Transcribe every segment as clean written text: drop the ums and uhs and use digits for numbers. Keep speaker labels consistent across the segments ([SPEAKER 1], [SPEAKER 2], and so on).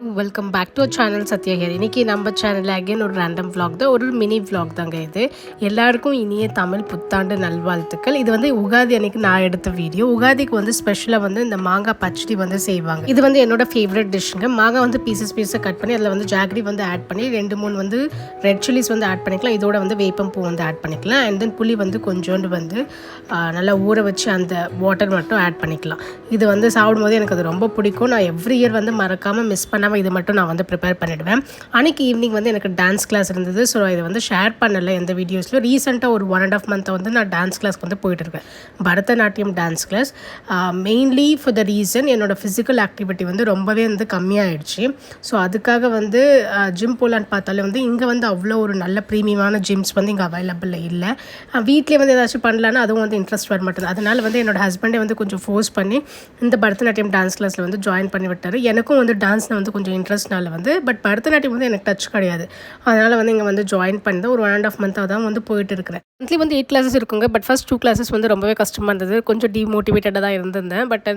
[SPEAKER 1] Welcome back to channel Satyagiri. இன்றைக்கி நம்ம சேனலில் அகெயின் ஒரு ரேண்டம் vlog தான், ஒரு மினி vlog தாங்க இது. எல்லாருக்கும் இனிய தமிழ் புத்தாண்டு நல்வாழ்த்துக்கள். இது வந்து உகாதி அன்னைக்கு நான் எடுத்த வீடியோ. உகாதிக்கு வந்து ஸ்பெஷலாக வந்து இந்த மாங்காய் பச்சடி வந்து செய்வாங்க. இது வந்து என்னோட ஃபேவரட் டிஷ்ஷுங்க. மாங்காய் வந்து பீஸை கட் பண்ணி அதில் வந்து ஜாகரி வந்து ஆட் பண்ணி 2-3 வந்து ரெட் சில்லிஸ் வந்து ஆட் பண்ணிக்கலாம். இதோட வந்து வேப்பம் பூ வந்து ஆட் பண்ணிக்கலாம். அண்ட் தென் புளி வந்து கொஞ்சோண்டு வந்து நல்லா ஊற வச்சு அந்த வாட்டர் மட்டும் ஆட் பண்ணிக்கலாம். இது வந்து சாப்பிடும்போது எனக்கு அது ரொம்ப பிடிக்கும். நான் எவ்ரி இயர் வந்து மறக்காமல் மிஸ் பண்ணாமல் இது மட்டும் நான் வந்து ப்ரிப்பேர் பண்ணிவிடுவேன். அன்றைக்கி ஈவினிங் வந்து எனக்கு டான்ஸ் கிளாஸ் இருந்தது. ஸோ இதை வந்து ஷேர் பண்ணலை எந்த வீடியோஸில். ரீசெண்டாக ஒரு 1.5 மந்த்தை வந்து நான் டான்ஸ் கிளாஸ்க்கு வந்து போயிட்டுருக்கேன், Bharatanatyam dance class. Mainly for the reason என்னோடய ஃபிசிக்கல் ஆக்டிவிட்டி வந்து ரொம்பவே வந்து கம்மியாகிடுச்சு. ஸோ அதுக்காக வந்து ஜிம் போகலான்னு பார்த்தாலே வந்து இங்கே வந்து அவ்வளோ ஒரு நல்ல ப்ரீமியமான ஜிம்ஸ் வந்து இங்கே அவைலபிள் இல்லை. வீட்டிலே வந்து ஏதாச்சும் பண்ணலான்னா அதுவும் வந்து இன்ட்ரெஸ்ட் வர மாட்டேது. அதனால் வந்து என்னோடய ஹஸ்பண்டே வந்து கொஞ்சம் ஃபோர்ஸ் பண்ணி இந்த பரதநாட்டியம் டான்ஸ் கிளாஸில் வந்து ஜாயின் பண்ணி விட்டார். எனக்கும் வந்து டான்ஸில் வந்து கொஞ்சம் இன்ட்ரெஸ்ட்னால வந்து, பட் பரதநாட்டியம் வந்து எனக்கு டச் கிடையாது. அதனால் வந்து இங்கே வந்து ஜாயின் பண்ணி ஒரு 1.5 மந்த்தாக தான் வந்து போயிட்டு இருக்கிறேன். மந்த்லி வந்து 8 கிளாஸஸ் இருக்குங்க. பட் ஃபர்ஸ்ட் 2 கிளாஸஸ் வந்து ரொம்பவே கஷ்டமாக இருந்தது. கொஞ்சம் டிமோட்டிவேட்டடாக தான் இருந்திருந்தேன். பட்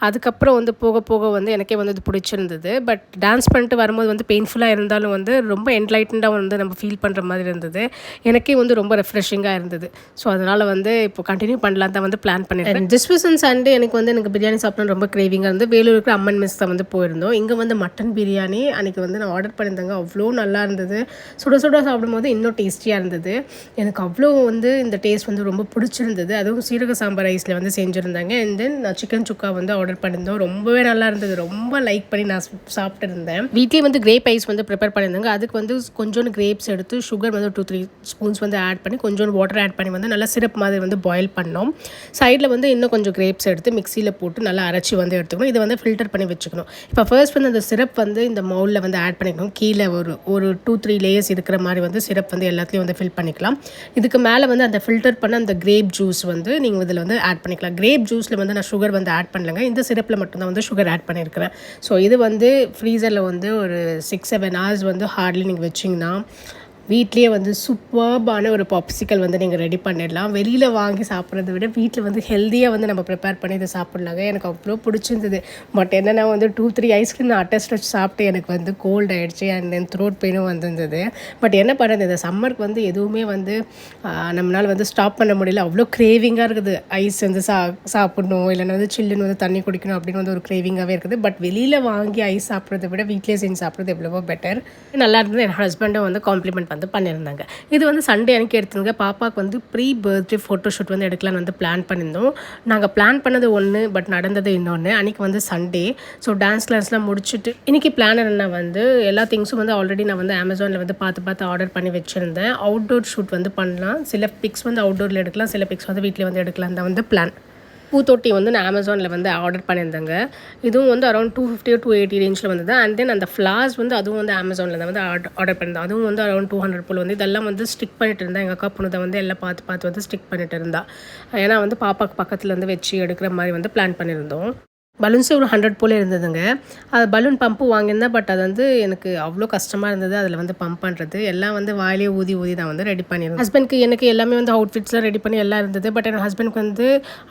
[SPEAKER 1] அதுக்கப்புறம் வந்து போக போக வந்து எனக்கே வந்து இது பிடிச்சிருந்தது. பட் டான்ஸ் பண்ணிட்டு வரும்போது வந்து பெயின்ஃபுல்லாக இருந்தாலும் வந்து ரொம்ப என்லைட்டண்டாக வந்து நம்ம ஃபீல் பண்ணுற மாதிரி இருந்தது. எனக்கே வந்து ரொம்ப ரெஃப்ரெஷிங்காக இருந்தது. ஸோ அதனால் வந்து இப்போ கண்டினியூ பண்ணலாம் தான் வந்து பிளான் பண்ணியிருக்கேன். திஸ் வாஸ் ஆன் சண்டே எனக்கு பிரியாணி சாப்பிடணும் ரொம்ப கிரேவிங்காக இருந்து வேலூர் இருக்கிற அம்மன் மெஸ் தான் வந்து போயிருந்தோம். இங்கே வந்து மட்டன் பிரியாணி அன்றைக்கி வந்து நான் ஆர்டர் பண்ணியிருந்தேங்க. அவ்வளோ நல்லா இருந்தது. சுட சுட சாப்பிடும்போது இன்னும் டேஸ்டியாக இருந்தது. எனக்கு அவ்வளோ வந்து இந்த டேஸ்ட் வந்து ரொம்ப பிடிச்சிருந்தது. அதுவும் சீரக சாம்பார் ரைஸில் வந்து செஞ்சுருந்தாங்க. அண்ட் தென் நான் சிக்கன் சுக்கா வந்து ஆர்டர் பண்ணியிருந்தோம். ரொம்பவே நல்லா இருந்தது. ரொம்ப லைக் பண்ணி நான் சாப்பிட்டு இருந்தேன். வீட்லேயே வந்து கிரேப் ஐஸ் வந்து ப்ரிப்பேர் பண்ணியிருந்தாங்க. அதுக்கு வந்து கொஞ்சோண்டு கிரேப்ஸ் எடுத்து சுகர் வந்து 2-3 ஸ்பூன்ஸ் வந்து ஆட் பண்ணி கொஞ்சோண்டு வாட்டர் ஆட் பண்ணி வந்து நல்லா சிரப் மாதிரி வந்து பாயில் பண்ணோம். சைடில் வந்து இன்னும் கொஞ்சம் கிரேப்ஸ் எடுத்து மிக்சியில் போட்டு நல்லா அரைச்சி வந்து எடுத்துக்கணும். இதை வந்து ஃபில்டர் பண்ணி வச்சுக்கணும். இப்போ ஃபர்ஸ்ட் வந்து அந்த சிரப் வந்து இந்த மவுலில் வந்து ஆட் பண்ணிக்கணும். கீழே ஒரு 2-3 லேயர்ஸ் இருக்கிற மாதிரி வந்து சிரப் வந்து எல்லாத்துலேயும் வந்து ஃபில் பண்ணிக்கலாம். இதுக்கு மேலே வந்து அந்த ஃபில்டர் பண்ண அந்த கிரேப் ஜூஸ் வந்து நீங்கள் இதில் வந்து ஆட் பண்ணிக்கலாம். கிரேப் ஜூஸில் வந்து நான் சுகர் வந்து ஆட் பண்ணலைங்க. இந்த சிரப்பில் மட்டும்தான் வந்து சுகர் ஆட் பண்ணியிருக்கிறேன். ஸோ இது வந்து ஃப்ரீசரில் வந்து ஒரு 6-7 hours வந்து ஹார்ட்லி நீங்கள் வச்சிங்கன்னா வீட்லேயே வந்து சூப்பர்பான ஒரு பாப்சிக்கல் வந்து நீங்கள் ரெடி பண்ணிடலாம். வெளியில் வாங்கி சாப்பிட்றத விட வீட்டில் வந்து ஹெல்த்தியாக வந்து நம்ம ப்ரிப்பேர் பண்ணி இதை சாப்பிட்லாங்க. எனக்கு அவ்வளோ பிடிச்சிருந்தது. பட் என்னென்னா வந்து 2-3 ஐஸ்கிரீம் நான் அட்டஸ்ட் வச்சு சாப்பிட்டு எனக்கு வந்து கோல்ட் ஆகிடுச்சு. அண்ட் தென் த்ரோட் பெயினும் வந்திருந்தது. பட் என்ன பண்ணுறது, இந்த சம்மருக்கு வந்து எதுவுமே வந்து நம்மளால் வந்து ஸ்டாப் பண்ண முடியல. அவ்வளோ க்ரேவிங்காக இருக்குது. ஐஸ் வந்து சாப்பிடணும், இல்லைன்னா வந்து சில்லுன்னு வந்து தண்ணி குடிக்கணும் அப்படின்னு வந்து ஒரு க்ரேவிங்காகவே இருக்குது. பட் வெளியில் வாங்கி ஐஸ் சாப்பிட்றத விட வீட்டிலே செஞ்சு சாப்பிட்றது எவ்வளவோ பெட்டர். நல்லா இருந்தது. என் ஹஸ்பண்டும் வந்து காம்ப்ளிமெண்ட் வந்து பண்ணியிருந்தாங்க. இது வந்து சண்டே அன்றைக்கி எடுத்துங்க. பாப்பாவுக்கு வந்து ப்ரீ பர்த்டே ஃபோட்டோஷூட் வந்து எடுக்கலான்னு வந்து பிளான் பண்ணியிருந்தோம். நாங்கள் பிளான் பண்ணது ஒன்று, பட் நடந்தது இன்னொன்று. அன்றைக்கி வந்து சண்டே. ஸோ டான்ஸ் கிளாஸ்லாம் முடிச்சுட்டு இன்றைக்கி பிளான் என்னென்னா வந்து எல்லா திங்ஸும் வந்து ஆல்ரெடி நான் வந்து அமேசானில் வந்து பார்த்து ஆர்டர் பண்ணி வச்சுருந்தேன். அவுட்டோர் ஷூட் வந்து பண்ணலாம். சில பிக்ஸ் வந்து அவுட்டோரில் எடுக்கலாம், சில பிக்ஸ் வந்து வீட்டில் வந்து எடுக்கலாம் தான் வந்து பிளான். பூத்தொட்டி வந்து நான் அமேசானில் வந்து ஆர்டர் பண்ணியிருந்தேங்க. இதுவும் வந்து அரௌண்ட் 250 to 280 ரேஞ்சில் வந்தது. அண்ட் தென் அந்த ஃப்ளார்ஸ் வந்து அதுவும் வந்து அமேசானில் தான் வந்து ஆர்டர் பண்ணியிருந்தேன். அதுவும் வந்து அரௌண்ட் 200 போல் வந்து இதெல்லாம் வந்து ஸ்டிக் பண்ணிட்டு இருந்தேன். எங்கள் அக்கா பொண்ணு வந்து எல்லாம் பார்த்து வந்து ஸ்டிக் பண்ணிட்டு இருந்தா. ஏன்னா வந்து பாப்பாவுக்கு பக்கத்தில் வந்து வச்சு எடுக்கிற மாதிரி வந்து பிளான் பண்ணியிருந்தோம். பலூன்ஸே ஒரு 100 போல் இருந்ததுங்க. அது பலூன் பம்பு வாங்கியிருந்தேன். பட் அது வந்து எனக்கு அவ்வளோ கஷ்டமாக இருந்தது அதில் வந்து பம்ப் பண்ணுறது. எல்லாம் வந்து வாயிலே ஊதி தான் வந்து ரெடி பண்ணியிருந்தேன். ஹஸ்பண்ட்க்கு எனக்கு எல்லாமே வந்து அவுட்ஃபிட்ஸ்லாம் ரெடி பண்ணி எல்லாம் இருந்தது. பட் என் ஹஸ்பண்ட்க்கு வந்து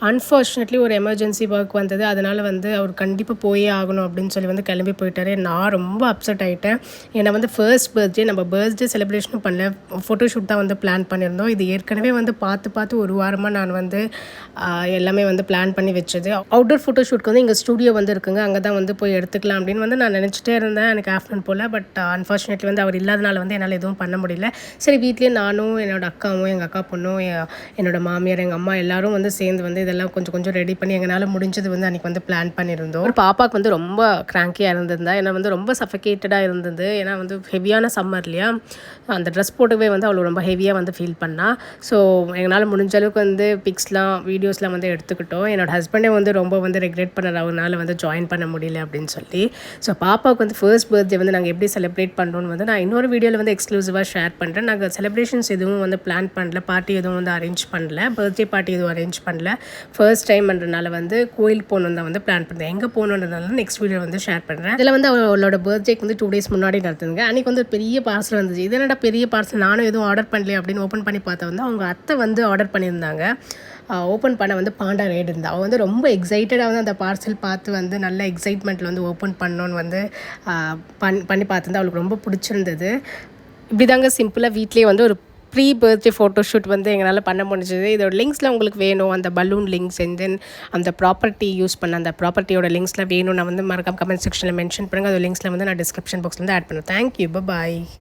[SPEAKER 1] அன்ஃபார்ச்சுனேட்லி ஒரு எமர்ஜென்சி ஒர்க் வந்தது. அதனால் வந்து அவர் கண்டிப்பாக போயே ஆகணும் அப்படின்னு சொல்லி வந்து கிளம்பி போயிட்டார். நான் ரொம்ப அப்செட் ஆகிட்டேன். ஏன்னா வந்து ஃபர்ஸ்ட் பர்த்டே நம்ம பர்த்டே செலிப்ரேஷனும் பண்ணல, ஃபோட்டோஷூட் தான் வந்து பிளான் பண்ணியிருந்தோம். இது ஏற்கனவே வந்து பார்த்து ஒரு வாரமாக நான் வந்து எல்லாமே வந்து பிளான் பண்ணி வச்சது. அவுட்டோர் ஃபோட்டோஷூட்க்கு வந்து இங்கே ஸ்டூடியோ வந்து இருக்குங்க. அங்கே தான் வந்து போய் எடுத்துக்கலாம் அப்படின்னு வந்து நான் நினச்சிட்டே இருந்தேன் எனக்கு ஆஃப்டர்நூன் போல். பட் அன்ஃபார்ச்சுனேட்லி வந்து அவர் இல்லாதனால வந்து என்னால் எதுவும் பண்ண முடியல. சரி வீட்லேயே நானும் என்னோடய அக்காவும் எங்கள் அக்கா பொண்ணும் என்னோடய மாமியார் எங்கள் அம்மா எல்லோரும் வந்து சேர்ந்து வந்து இதெல்லாம் கொஞ்சம் ரெடி பண்ணி எங்களால் முடிஞ்சது வந்து அன்றைக்கி வந்து பிளான் பண்ணியிருந்தோம். ஒரு பாப்பாவுக்கு வந்து ரொம்ப கிராங்கியாக இருந்திருந்தா. ஏன்னா வந்து ரொம்ப சஃபகேட்டடாக இருந்தது. ஏன்னா வந்து ஹெவியான சம்மர் இல்லையா, அந்த ட்ரெஸ் போட்டுவே வந்து அவளை ரொம்ப ஹெவியாக வந்து ஃபீல் பண்ணால். ஸோ எங்களால் முடிஞ்ச அளவுக்கு வந்து பிக்ஸ்லாம் வீடியோஸ்லாம் வந்து எடுத்துக்கிட்டோம். என்னோடய ஹஸ்பண்டே வந்து ரொம்ப வந்து ரெக்ரெட் பண்ணார் அவனால் வந்து ஜாயின் பண்ண முடியல அப்படின்னு சொல்லி. ஸோ பாப்பாவுக்கு வந்து ஃபர்ஸ்ட் பர்த்டே வந்து நாங்கள் எப்படி செலிப்ரேட் பண்ணுறோன்னு வந்து நான் இன்னொரு வீடியோவில் வந்து எக்ஸ்க்ளூசிவாக ஷேர் பண்ணுறேன். நாங்கள் செலிப்ரேஷன்ஸ் எதுவும் வந்து பிளான் பண்ணல, பார்ட்டி எதுவும் வந்து அரேஞ்ச் பண்ணல, பர்த்டே பார்ட்டி எதுவும் அரேஞ்ச் பண்ணல. ஃபர்ஸ்ட் டைம்ன்றனால வந்து கோயில் போகணுன்னு தான் வந்து பிளான் பண்ணுறேன். எங்கே போகணுன்றதுனால நெக்ஸ்ட் வீடியோ வந்து ஷேர் பண்ணுறேன். இதில் வந்து அவளோட பர்த்டேக்கு வந்து 2 days முன்னாடி நடத்துங்க. அன்றைக்கி வந்து பெரிய பார்சல் வந்துச்சு. இதனடா பெரிய பார்சல், நானும் எதுவும் ஆர்டர் பண்ணலையே அப்படின்னு ஓப்பன் பண்ணி பார்த்தா வந்து அவங்க அத்தை வந்து ஆர்டர் பண்ணியிருந்தாங்க. ஓப்பன் பண்ண வந்து பாண்டா ரேட் இருந்தால் அவள் வந்து ரொம்ப எக்ஸைட்டடாக வந்து அந்த பார்சல் பார்த்து வந்து நல்ல எக்ஸைட்மெண்ட்டில் வந்து ஓப்பன் பண்ணோன்னு வந்து பண்ணி பார்த்துருந்தா அவளுக்கு ரொம்ப பிடிச்சிருந்தது. இப்படி தாங்க சிம்பிளாக வீட்லேயே வந்து ஒரு ப்ரீ பர்த்டே ஃபோட்டோஷூட் வந்து எங்களால் பண்ண முடிஞ்சது. இதோட லிங்க்ஸ்லாம் உங்களுக்கு வேணும், அந்த பலூன் லிங்க்ஸ் அண்ட் தென் அந்த ப்ராப்பர்ட்டி யூஸ் பண்ண அந்த ப்ராப்பர்ட்டியோட லிங்க்ஸ்லாம் வேணும், நான் வந்து மறக்காம கமெண்ட் செக்ஷனில் மென்ஷன் பண்ணுங்கள். அந்த லிங்க்ஸில் வந்து நான் டிஸ்கிரிப்ஷன் பாக்ஸில் வந்து ஆட் பண்ணுவேன். தேங்க்யூ, பாய்.